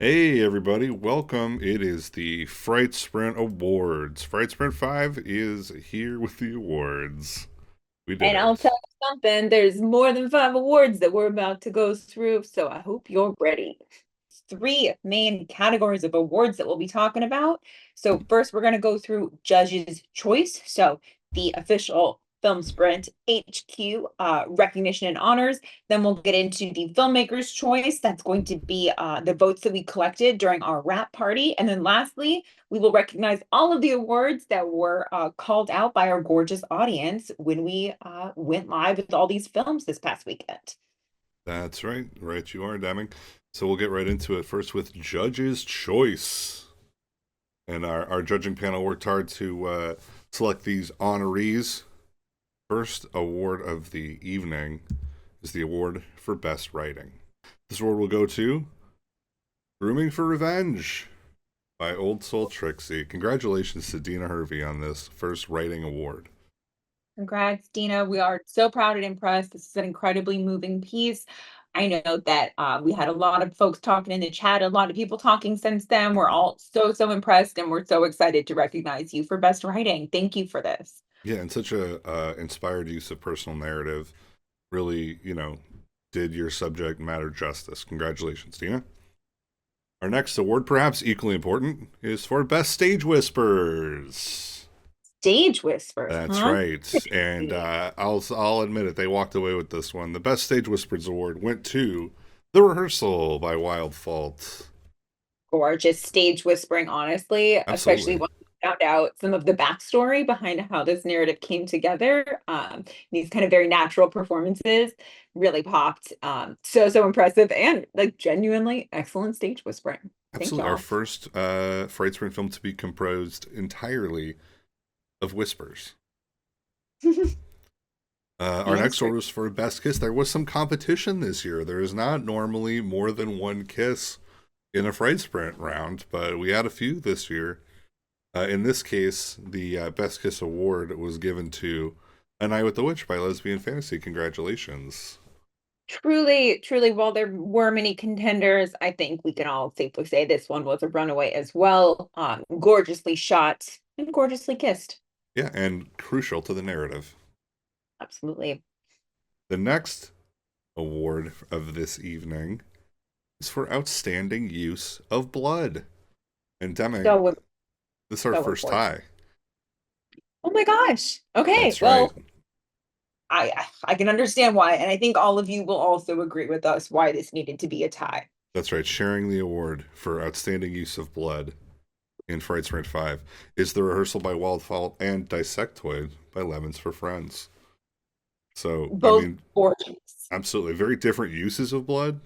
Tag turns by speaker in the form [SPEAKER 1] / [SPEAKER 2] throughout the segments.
[SPEAKER 1] Hey everybody, welcome. It is the Fright Sprint Awards. Fright Sprint 5 is here with the awards. We did
[SPEAKER 2] And I'll
[SPEAKER 1] it.
[SPEAKER 2] tell you something, there's more than five awards that we're about to go through, so I hope you're ready. Three main categories of awards that we'll be talking about. So first, we're going to go through Judge's Choice. So the official Film Sprint HQ recognition and honors. Then we'll get into the Filmmaker's Choice. That's going to be the votes that we collected during our wrap party. And then lastly, we will recognize all of the awards that were called out by our gorgeous audience when we went live with all these films this past weekend.
[SPEAKER 1] That's right. Right, you are, Deming. So we'll get right into it first with Judge's Choice. And our judging panel worked hard to select these honorees. First award of the evening is the award for Best Writing. This award will go to Grooming for Revenge by Old Soul Trixie. Congratulations to Dina Hervey on this first writing award.
[SPEAKER 2] Congrats, Dina. We are so proud and impressed. This is an incredibly moving piece. I know that we had a lot of folks talking in the chat, a lot of people talking since then. We're all so impressed, and we're so excited to recognize you for best writing. Thank you for this.
[SPEAKER 1] Yeah, and such a inspired use of personal narrative. Really, did your subject matter justice. Congratulations, Dina. Our next award, perhaps equally important, is for Best Stage Whispers.
[SPEAKER 2] Stage whispers,
[SPEAKER 1] That's
[SPEAKER 2] huh?
[SPEAKER 1] right, and I'll admit it. They walked away with this one. The Best Stage Whispers award went to The Rehearsal by Wild Fault.
[SPEAKER 2] Gorgeous stage whispering, honestly, especially
[SPEAKER 1] Absolutely.
[SPEAKER 2] when we found out some of the backstory behind how this narrative came together. These kind of very natural performances really popped. So impressive and like genuinely excellent stage whispering. Thank
[SPEAKER 1] Absolutely. Our
[SPEAKER 2] y'all.
[SPEAKER 1] first Fright Sprint film to be composed entirely of whispers. Our
[SPEAKER 2] The
[SPEAKER 1] next
[SPEAKER 2] industry.
[SPEAKER 1] order was for Best Kiss. There was some competition this year. There is not normally more than one kiss in a Fright Sprint round, but we had a few this year. In this case, the Best Kiss award was given to A Night with the Witch by Lesbian Fantasy. Congratulations.
[SPEAKER 2] Truly, while there were many contenders, I think we can all safely say this one was a runaway as well. Gorgeously shot and gorgeously kissed.
[SPEAKER 1] Yeah, and crucial to the narrative.
[SPEAKER 2] Absolutely.
[SPEAKER 1] The next award of this evening is for outstanding use of blood. And Deming,
[SPEAKER 2] So,
[SPEAKER 1] this is our
[SPEAKER 2] so
[SPEAKER 1] first
[SPEAKER 2] important.
[SPEAKER 1] tie.
[SPEAKER 2] Oh my gosh. Okay.
[SPEAKER 1] That's right.
[SPEAKER 2] Well, I can understand why, and I think all of you will also agree with us why this needed to be a tie.
[SPEAKER 1] That's right. Sharing the award for outstanding use of blood in Fright Sprint 5 is The Rehearsal by Wild Fault and Dissectoid by Lemons for Friends. So, I
[SPEAKER 2] Both
[SPEAKER 1] mean,
[SPEAKER 2] gorgeous.
[SPEAKER 1] absolutely. Very different uses of blood.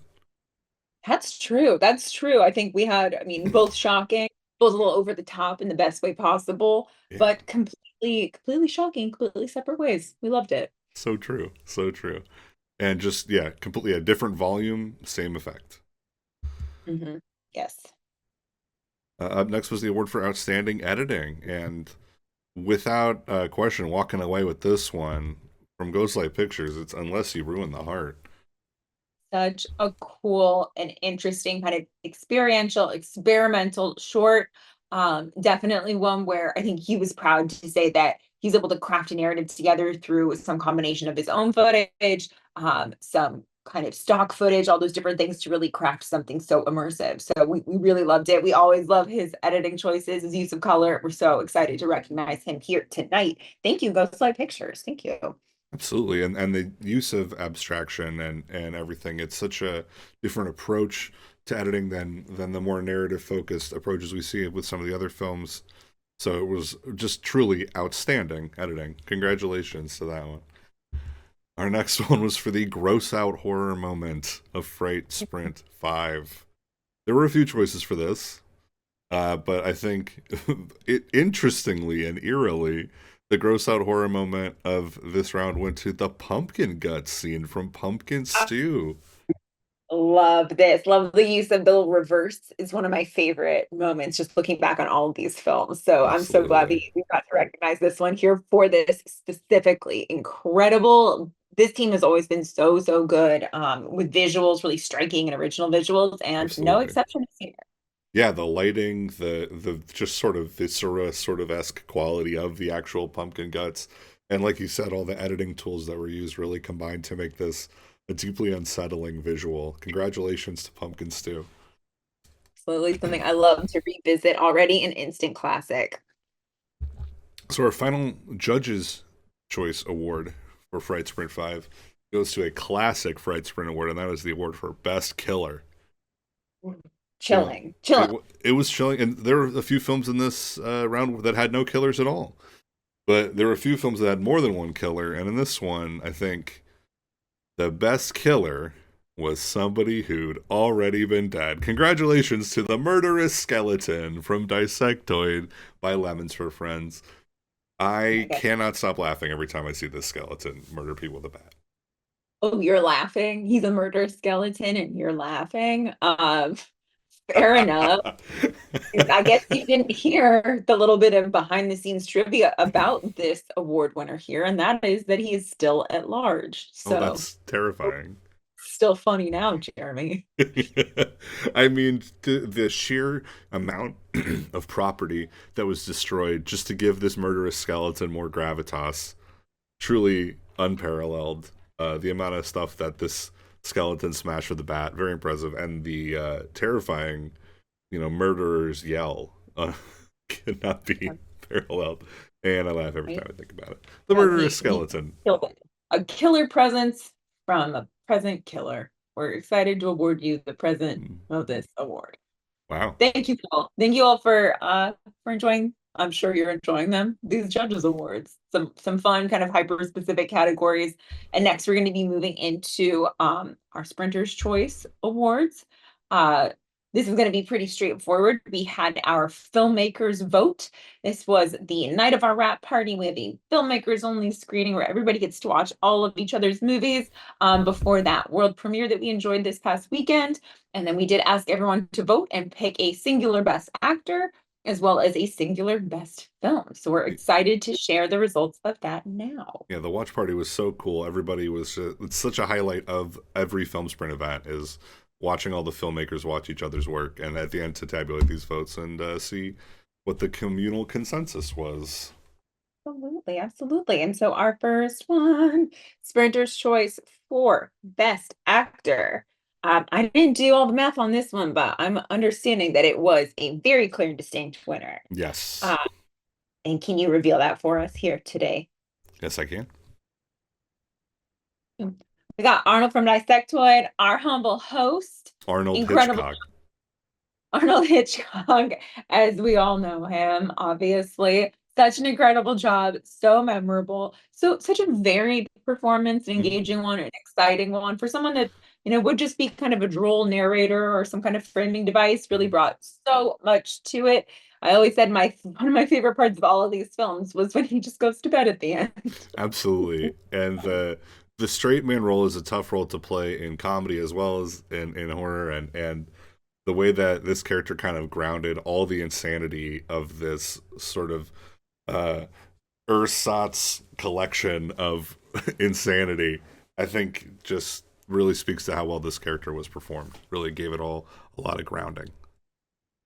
[SPEAKER 2] That's true. That's true. I think we had, I mean, both shocking, both a little over the top in the best way possible,
[SPEAKER 1] Yeah.
[SPEAKER 2] but completely shocking, completely separate ways. We loved it.
[SPEAKER 1] So true. So true. And just, yeah, completely a different volume, same effect.
[SPEAKER 2] Yes.
[SPEAKER 1] Up next was the award for outstanding editing. And without question, walking away with this one from Ghostlight Pictures, it's Unless You Ruin the Heart.
[SPEAKER 2] Such a cool and interesting kind of experiential, experimental short. Definitely one where I think he was proud to say that he's able to craft a narrative together through some combination of his own footage, some kind of stock footage, all those different things to really craft something so immersive. So we really loved it. We always love his editing choices, his use of color. We're so excited to recognize him here tonight. Thank you, Ghostlight Pictures. Thank you.
[SPEAKER 1] Absolutely, and the use of abstraction and everything. It's such a different approach to editing than the more narrative focused approaches we see with some of the other films. So it was just truly outstanding editing. Congratulations to that one. Our next one was for the gross out horror moment of Fright Sprint 5. There were a few choices for this, but I think interestingly and eerily, the gross out horror moment of this round went to the pumpkin gut scene from Pumpkin Stew.
[SPEAKER 2] Love this. Love the use of the reverse is one of my favorite moments, just looking back on all of these films. So I'm so glad
[SPEAKER 1] Absolutely.
[SPEAKER 2] we got to recognize this one here for this specifically. Incredible. This team has always been so good with visuals, really striking and original visuals, and no
[SPEAKER 1] Absolutely.
[SPEAKER 2] exception this year.
[SPEAKER 1] Yeah, the lighting, the just sort of viscera sort of esque quality of the actual pumpkin guts, and like you said, all the editing tools that were used really combined to make this a deeply unsettling visual. Congratulations to Pumpkin Stew.
[SPEAKER 2] Absolutely something I love to revisit, already an instant classic.
[SPEAKER 1] So our final judges' choice award for Fright Sprint 5 goes to a classic Fright Sprint award, and that is the award for Best Killer. You know,
[SPEAKER 2] Chilling, chilling.
[SPEAKER 1] it was chilling, and there were a few films in this round that had no killers at all. But there were a few films that had more than one killer, and in this one, I think the best killer was somebody who'd already been dead. Congratulations to the murderous skeleton from Dissectoid by Lemons for Friends. I
[SPEAKER 2] Okay.
[SPEAKER 1] cannot stop laughing every time I see this skeleton murder people with a bat.
[SPEAKER 2] Oh, you're laughing. He's a murder skeleton and you're laughing. Fair enough. I guess you didn't hear the little bit of behind the scenes trivia about this award winner here, and that is that he is still at large.
[SPEAKER 1] Oh,
[SPEAKER 2] So
[SPEAKER 1] that's terrifying.
[SPEAKER 2] still funny now, Jeremy.
[SPEAKER 1] I mean, the sheer amount of property that was destroyed just to give this murderous skeleton more gravitas, truly unparalleled. The amount of stuff that this skeleton smashed with the bat, very impressive, and the terrifying, murderer's yell cannot be paralleled. And I laugh every
[SPEAKER 2] Right?
[SPEAKER 1] time I think about it. The
[SPEAKER 2] No,
[SPEAKER 1] murderous
[SPEAKER 2] he
[SPEAKER 1] skeleton.
[SPEAKER 2] killed it. A killer presence from a present killer. We're excited to award you the present
[SPEAKER 1] Hmm.
[SPEAKER 2] of this award.
[SPEAKER 1] Wow.
[SPEAKER 2] Thank you all. Thank you all for enjoying. I'm sure you're enjoying them. These judges awards. Some fun kind of hyper specific categories. And next we're going to be moving into our Sprinter's Choice Awards. This is going to be pretty straightforward. We had our filmmakers vote. This was the night of our wrap party. We have a filmmakers only screening where everybody gets to watch all of each other's movies before that world premiere that we enjoyed this past weekend. And then we did ask everyone to vote and pick a singular best actor as well as a singular best film. So we're excited to share the results of that now.
[SPEAKER 1] Yeah, the watch party was so cool. Everybody was it's such a highlight of every film sprint event is watching all the filmmakers watch each other's work and at the end to tabulate these votes and see what the communal consensus was.
[SPEAKER 2] Absolutely, absolutely. And so our first one, Sprinter's Choice for Best Actor. I didn't do all the math on this one, but I'm understanding that it was a very clear, distinct winner.
[SPEAKER 1] Yes.
[SPEAKER 2] Uh, and can you reveal that for us here today?
[SPEAKER 1] Yes, I can.
[SPEAKER 2] We got Arnold from Dissectoid, our humble host,
[SPEAKER 1] Arnold
[SPEAKER 2] incredible
[SPEAKER 1] Hitchcock.
[SPEAKER 2] Arnold Hitchcock, as we all know him, obviously. Such an incredible job, so memorable, so such a varied performance, an
[SPEAKER 1] Mhm.
[SPEAKER 2] engaging one, an exciting one for someone that would just be kind of a droll narrator or some kind of framing device. Really
[SPEAKER 1] Mhm.
[SPEAKER 2] brought so much to it. I always said my one of my favorite parts of all of these films was when he just goes to bed at the end.
[SPEAKER 1] Absolutely. And the straight man role is a tough role to play in comedy as well as in horror and the way that this character kind of grounded all the insanity of this sort of uh ersatz collection of insanity, I think just really speaks to how well this character was performed. Really gave it all a lot of grounding.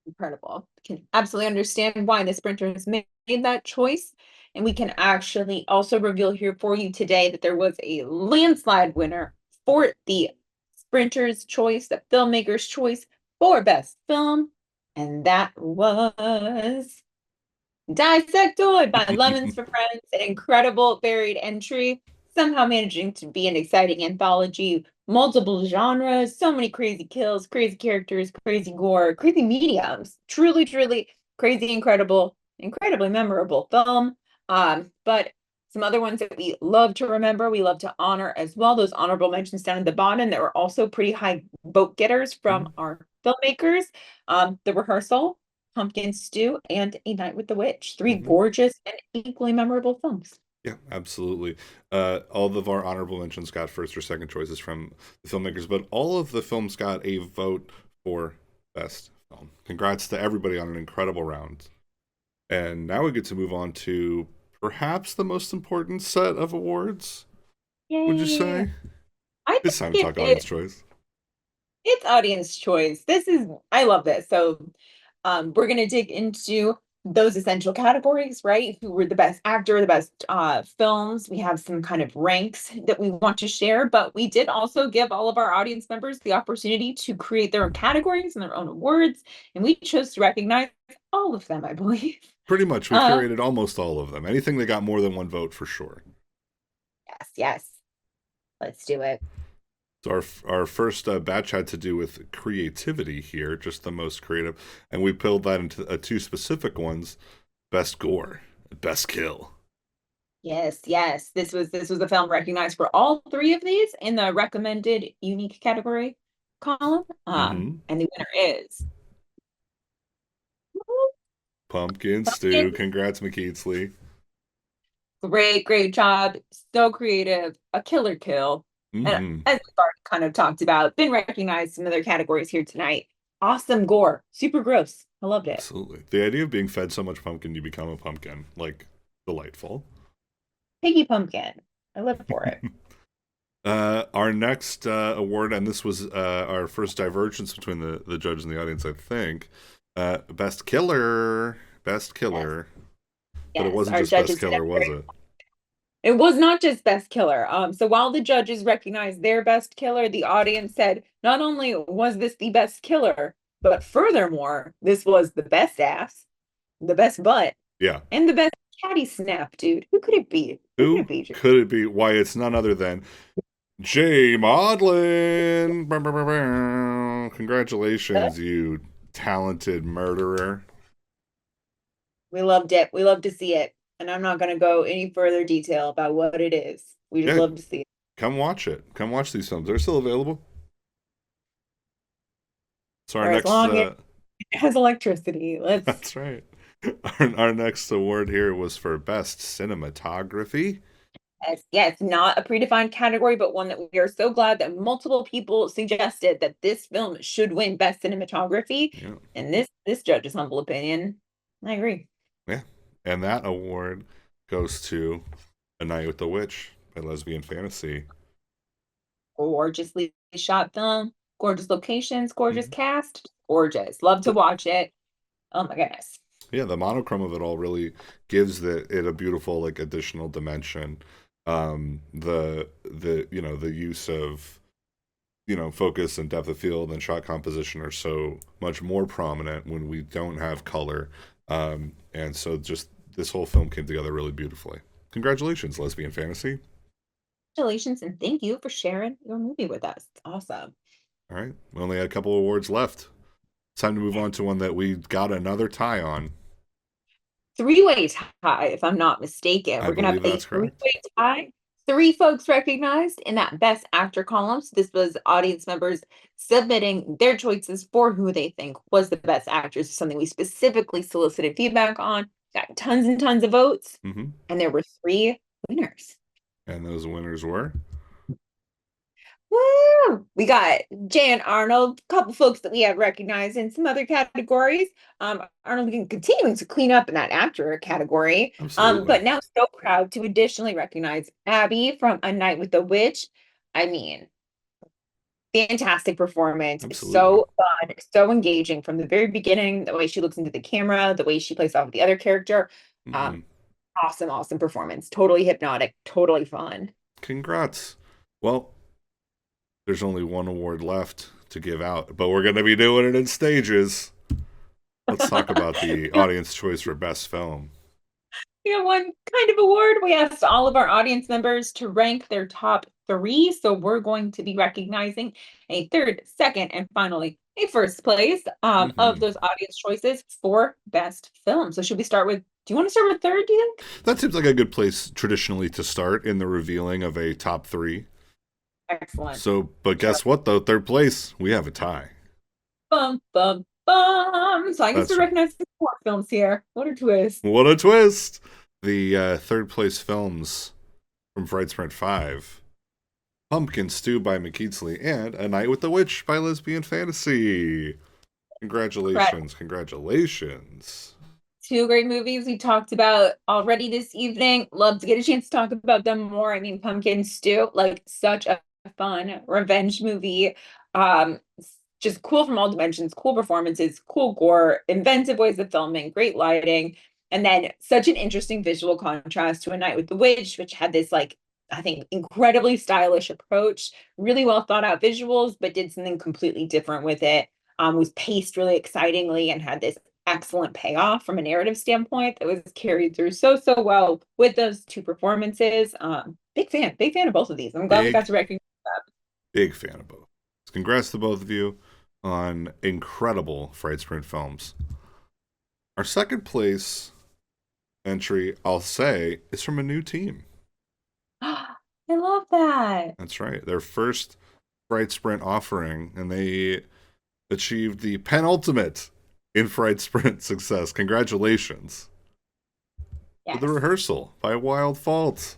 [SPEAKER 2] Incredible. Can absolutely understand why the sprinters made that choice. And we can actually also reveal here for you today that there was a landslide winner for the sprinter's choice, the filmmaker's choice for best film. And that was Dissectoid by Lemons for Friends, an incredible varied entry, somehow managing to be an exciting anthology, multiple genres, so many crazy kills, crazy characters, crazy gore, crazy mediums. Truly, truly crazy, incredible, incredibly memorable film. But some other ones that we love to remember, we love to honor as well. Those honorable mentions down at the bottom that were also pretty high vote getters from
[SPEAKER 1] Mhm.
[SPEAKER 2] our filmmakers. The Rehearsal, Pumpkin Stew, and A Night with the Witch. Three
[SPEAKER 1] Mhm.
[SPEAKER 2] gorgeous and equally memorable films.
[SPEAKER 1] Yeah, absolutely. All of our honorable mentions got first or second choices from the filmmakers, but all of the films got a vote for best film. Congrats to everybody on an incredible round. And now we get to move on to perhaps the most important set of awards, would you
[SPEAKER 2] Yeah,
[SPEAKER 1] say?
[SPEAKER 2] I
[SPEAKER 1] It's time
[SPEAKER 2] think
[SPEAKER 1] to talk
[SPEAKER 2] it
[SPEAKER 1] audience choice.
[SPEAKER 2] It's audience choice. I love this. So, we're gonna dig into those essential categories, right? Who were the best actor, the best films. We have some kind of ranks that we want to share, but we did also give all of our audience members the opportunity to create their own categories and their own awards, and we chose to recognize all of them, I believe.
[SPEAKER 1] Pretty much, we
[SPEAKER 2] Um,
[SPEAKER 1] curated almost all of them. Anything that got more than one vote for sure.
[SPEAKER 2] yes, yes. Let's do it.
[SPEAKER 1] So our first batch had to do with creativity here, just the most creative, and we pulled that into two specific ones: best gore, best kill.
[SPEAKER 2] Yes, yes. This was a film recognized for all three of these in the recommended unique category column.
[SPEAKER 1] Mm-hmm.
[SPEAKER 2] And the winner is
[SPEAKER 1] Pumpkin
[SPEAKER 2] Pumpkin.
[SPEAKER 1] stew. Congrats, McKeitsley.
[SPEAKER 2] Great, great job. So creative. A killer kill. And
[SPEAKER 1] Mm-hmm.
[SPEAKER 2] as we've already kind of talked about, been recognized in other categories here tonight. Awesome gore. Super gross. I loved it.
[SPEAKER 1] Absolutely. The idea of being fed so much pumpkin you become a pumpkin, like, delightful.
[SPEAKER 2] Piggy pumpkin. I live for it.
[SPEAKER 1] Our next award, and this was our first divergence between the judges and the audience, I think. Best killer. Best
[SPEAKER 2] Yes,
[SPEAKER 1] killer. But it
[SPEAKER 2] yes.
[SPEAKER 1] wasn't
[SPEAKER 2] Our
[SPEAKER 1] just best
[SPEAKER 2] judges did
[SPEAKER 1] killer, was
[SPEAKER 2] it.
[SPEAKER 1] it?
[SPEAKER 2] It was not just best killer. So while the judges recognized their best killer, the audience said not only was this the best killer, but furthermore, this was the best ass, the best butt,
[SPEAKER 1] Yeah.
[SPEAKER 2] and the best catty snap, dude. Who could it be? Who could it
[SPEAKER 1] Who
[SPEAKER 2] be?
[SPEAKER 1] could it be? Why, it's none other than Jay Maudlin. Bow, bow, bow, bow. Congratulations, you talented murderer.
[SPEAKER 2] We loved it. We love to see it. And I'm not going to go any further detail about what it is. We just
[SPEAKER 1] Yeah,
[SPEAKER 2] love to see it.
[SPEAKER 1] come watch it. Come watch these films. They're still available. So our
[SPEAKER 2] For as
[SPEAKER 1] next,
[SPEAKER 2] long as it has electricity. Let's
[SPEAKER 1] that's right. Our next award here was for best cinematography.
[SPEAKER 2] Yes, yes, not a predefined category, but one that we are so glad that multiple people suggested that this film should win Best Cinematography.
[SPEAKER 1] Yeah,
[SPEAKER 2] And this judge's humble opinion, I agree.
[SPEAKER 1] yeah. And that award goes to A Night with the Witch by Lesbian Fantasy.
[SPEAKER 2] Gorgeously shot film, gorgeous locations, gorgeous
[SPEAKER 1] Mhm.
[SPEAKER 2] cast, gorgeous. Love to
[SPEAKER 1] The,
[SPEAKER 2] watch it. Oh my goodness.
[SPEAKER 1] yeah, the monochrome of it all really gives it a beautiful like additional dimension. The the use of focus and depth of field and shot composition are so much more prominent when we don't have color. And so just this whole film came together really beautifully. Congratulations, Lesbian Fantasy.
[SPEAKER 2] Congratulations and thank you for sharing your movie with us. It's awesome.
[SPEAKER 1] All right, we only had a couple awards left. It's time to move on to one that we got another tie on.
[SPEAKER 2] Three-way tie, if I'm not mistaken.
[SPEAKER 1] I
[SPEAKER 2] We're gonna have
[SPEAKER 1] believe
[SPEAKER 2] a
[SPEAKER 1] that's correct.
[SPEAKER 2] three-way tie. Three folks recognized in that best actor column. So this was audience members submitting their choices for who they think was the best actress, something we specifically solicited feedback on. Got tons and tons of votes,
[SPEAKER 1] Hmm.
[SPEAKER 2] and there were three winners.
[SPEAKER 1] And those winners were.
[SPEAKER 2] Woo! We got Jan Arnold, a couple folks that we have recognized in some other categories. Arnold continuing to clean up in that actor category.
[SPEAKER 1] Absolutely.
[SPEAKER 2] But now so proud to additionally recognize Abby from A Night with the Witch. I mean, fantastic performance.
[SPEAKER 1] Absolutely.
[SPEAKER 2] So fun, so engaging from the very beginning, the way she looks into the camera, the way she plays off the other character. Um,
[SPEAKER 1] Hmm.
[SPEAKER 2] awesome, awesome performance. Totally hypnotic, totally fun.
[SPEAKER 1] Congrats. Well, there's only one award left to give out, but we're going to be doing it in stages. Let's talk about the audience choice for best film.
[SPEAKER 2] We have one kind of award. We asked all of our audience members to rank their top three. So we're going to be recognizing a third, second, and finally a first place of
[SPEAKER 1] Hmm.
[SPEAKER 2] those audience choices for best film. So should we start with, do you want to start with third, do you think?
[SPEAKER 1] That seems like a good place traditionally to start in the revealing of a top three.
[SPEAKER 2] Excellent.
[SPEAKER 1] So, but
[SPEAKER 2] Sure.
[SPEAKER 1] guess what, though? Third place, we have a tie.
[SPEAKER 2] Bum, bum, bum. So I guess we're
[SPEAKER 1] That's right.
[SPEAKER 2] recognizing more films here. What a twist.
[SPEAKER 1] What a twist! The third place films from Fright Sprint 5: Pumpkin Stew by McKeitsley and A Night with the Witch by Lesbian Fantasy.
[SPEAKER 2] Right.
[SPEAKER 1] Congratulations, congratulations.
[SPEAKER 2] Two great movies we talked about already this evening. Love to get a chance to talk about them more. I mean, Pumpkin Stew, like such a fun revenge movie. Just cool from all dimensions, cool performances, cool gore, inventive ways of filming, great lighting, and then such an interesting visual contrast to A Night with the Witch, which had this like I think incredibly stylish approach, really well thought out visuals, but did something completely different with it. Was paced really excitingly and had this excellent payoff from a narrative standpoint that was carried through so well with those two performances. Big fan of both of these. I'm glad we got
[SPEAKER 1] Big,
[SPEAKER 2] to recognize
[SPEAKER 1] big fan of both. Congrats to both of you on incredible Fright Sprint films. Our second place entry, I'll say, is from a new team.
[SPEAKER 2] that. I love that.
[SPEAKER 1] That's right. Their first Fright Sprint offering, and they achieved the penultimate in Fright Sprint success. Congratulations. To the
[SPEAKER 2] Yes.
[SPEAKER 1] rehearsal by Wild Fault.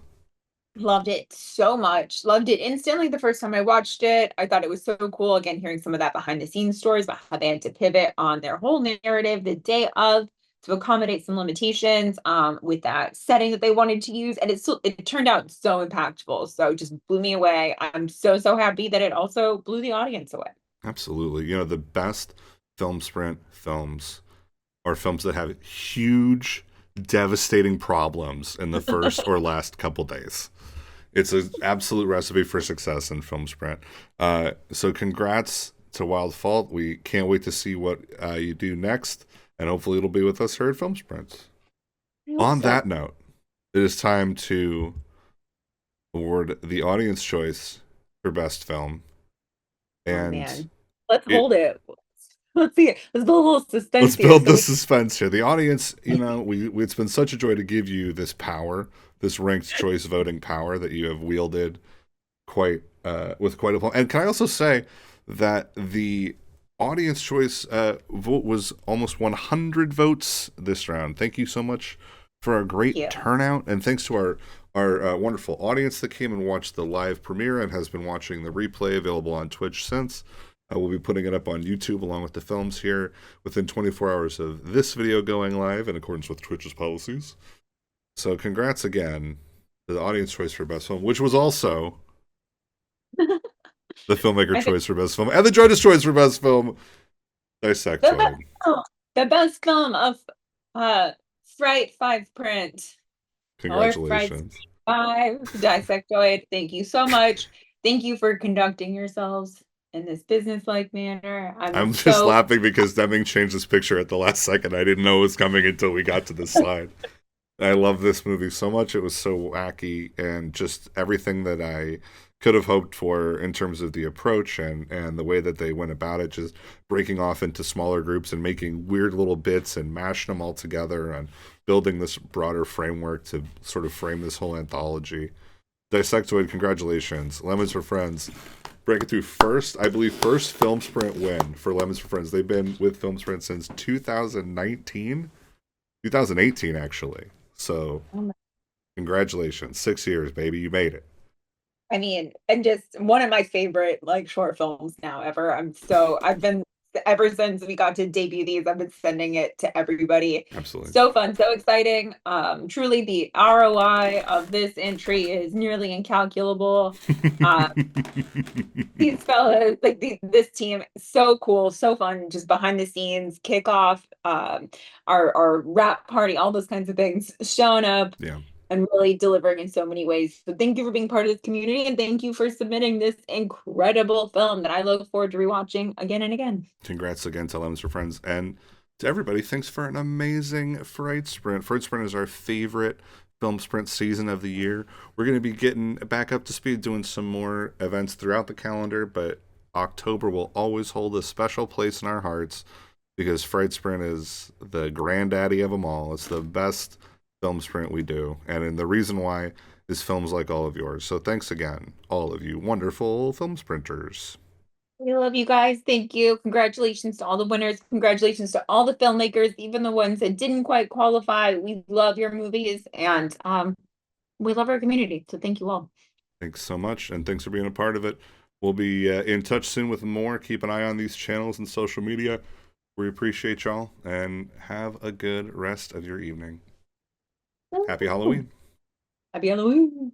[SPEAKER 2] Loved it so much. Loved it instantly the first time I watched it. I thought it was so cool. Again, hearing some of that behind the scenes stories about how they had to pivot on their whole narrative the day of to accommodate some limitations with that setting that they wanted to use. And it turned out so impactful. So it just blew me away. I'm so happy that it also blew the audience away.
[SPEAKER 1] Absolutely. You know, the best film sprint films are films that have huge, devastating problems in the first or last couple days. It's an absolute recipe for success in film sprint. So congrats to Wild Fault. We can't wait to see what you do next, and hopefully it'll be with us here at Film Sprint.
[SPEAKER 2] I hope
[SPEAKER 1] On
[SPEAKER 2] so.
[SPEAKER 1] that note, it is time to award the audience choice for best film.
[SPEAKER 2] Oh
[SPEAKER 1] And
[SPEAKER 2] man. Let's
[SPEAKER 1] it,
[SPEAKER 2] hold it. Let's see it. Let's build a little
[SPEAKER 1] let's
[SPEAKER 2] suspense here.
[SPEAKER 1] build
[SPEAKER 2] So
[SPEAKER 1] the
[SPEAKER 2] we
[SPEAKER 1] suspense here. The audience, you know, it's been such a joy to give you this power, this ranked choice voting power that you have wielded quite with quite a. And can I also say that the audience choice vote was almost 100 votes this round. Thank you so much for a
[SPEAKER 2] thank
[SPEAKER 1] great
[SPEAKER 2] you.
[SPEAKER 1] turnout, and thanks to our wonderful audience that came and watched the live premiere and has been watching the replay available on Twitch since. We'll be putting it up on YouTube along with the films here within 24 hours of this video going live in accordance with Twitch's policies. So congrats again to the audience choice for best film, which was also the filmmaker
[SPEAKER 2] I think
[SPEAKER 1] choice for best film and the judge's choice for best film,
[SPEAKER 2] the best
[SPEAKER 1] Dissectoid.
[SPEAKER 2] film, the best film of uh Fright Five Print or Fright
[SPEAKER 1] Congratulations.
[SPEAKER 2] Five Dissectoid. Thank you so much. Thank you for conducting yourselves in this business-like manner. I'm
[SPEAKER 1] I'm just
[SPEAKER 2] so
[SPEAKER 1] laughing because Deming changed this picture at the last second. I didn't know it was coming until we got to this slide. I love this movie so much. It was so wacky and just everything that I could have hoped for in terms of the approach and the way that they went about it, just breaking off into smaller groups and making weird little bits and mashing them all together and building this broader framework to sort of frame this whole anthology. Dissectoid, congratulations. Lemons for Friends. Breaking through first, I believe, first Film Sprint win for Lemons for Friends. They've been with Film Sprint since 2019, 2018, actually. So congratulations. 6 years, baby. You made it.
[SPEAKER 2] I mean, and just one of my favorite like short films now ever. I've been ever since we got to debut these, I've been sending it to everybody.
[SPEAKER 1] Absolutely.
[SPEAKER 2] So fun, so exciting. Truly the ROI of this entry is nearly incalculable. Uh, these fellas, like this team, so cool, so fun, just behind the scenes, kickoff, our rap party, all those kinds of things, showing up
[SPEAKER 1] Yeah.
[SPEAKER 2] and really delivering in so many ways. So thank you for being part of this community and thank you for submitting this incredible film that I look forward to rewatching again and again.
[SPEAKER 1] Congrats again to Lemons for Friends. And to everybody, thanks for an amazing Fright Sprint. Fright Sprint is our favorite film sprint season of the year. We're going to be getting back up to speed, doing some more events throughout the calendar, but October will always hold a special place in our hearts because Fright Sprint is the granddaddy of them all. It's the best film sprint we do. And the reason why is films like all of yours. So thanks again, all of you wonderful film sprinters.
[SPEAKER 2] We love you guys. Thank you. Congratulations to all the winners. Congratulations to all the filmmakers, even the ones that didn't quite qualify. We love your movies and we love our community. So thank you all.
[SPEAKER 1] Thanks so much, and thanks for being a part of it. We'll be in touch soon with more. Keep an eye on these channels and social media. We appreciate y'all, and have a good rest of your evening. Happy Halloween.
[SPEAKER 2] Happy Halloween.